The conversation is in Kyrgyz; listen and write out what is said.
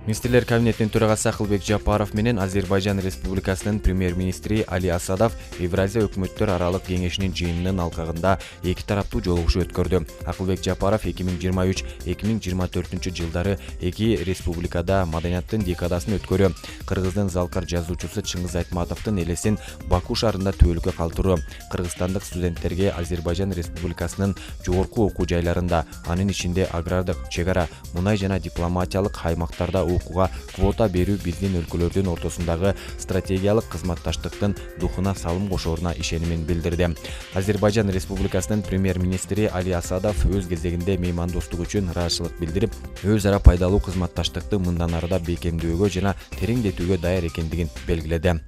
Министрлер кабинетинин төрагасы Акылбек Жапаров менен Азербайжан Республикасынын премьер-министри Али Асадов Евразия өкмөттөр аралык кеңешинин жыйынынын алкагында эки тараптуу жолугушуу өткөрдү. Акылбек Жапаров 2023-2024 жылдары эки республикада маданияттын декадасын өткөрүү, Кыргыздын залкар жазуучусу Чыңгыз Айтматовдун элесин Баку шаарында төөлүккө калтыруу, кыргызстандык студенттерге Азербайжан Республикасынын жогорку окуу жайларында, анын ичинде агрардык, чек ара, мунай жана дипломатиялык аймактарда окууга квота берүү биздин өлкөлөрдүн ортосундагы стратегиялык кызматташтыктын духуна салым кошооруна ишенимин билдирди. Азербайжан Республикасынын премьер-министри Али Асадов өз кезегинде меймандостук үчүн ыраазычылык билдирип, өз ара пайдалуу кызматташтыкты мындан арыда бекемдөөгө жана тереңдетүүгө даяр экендигин белгиледи.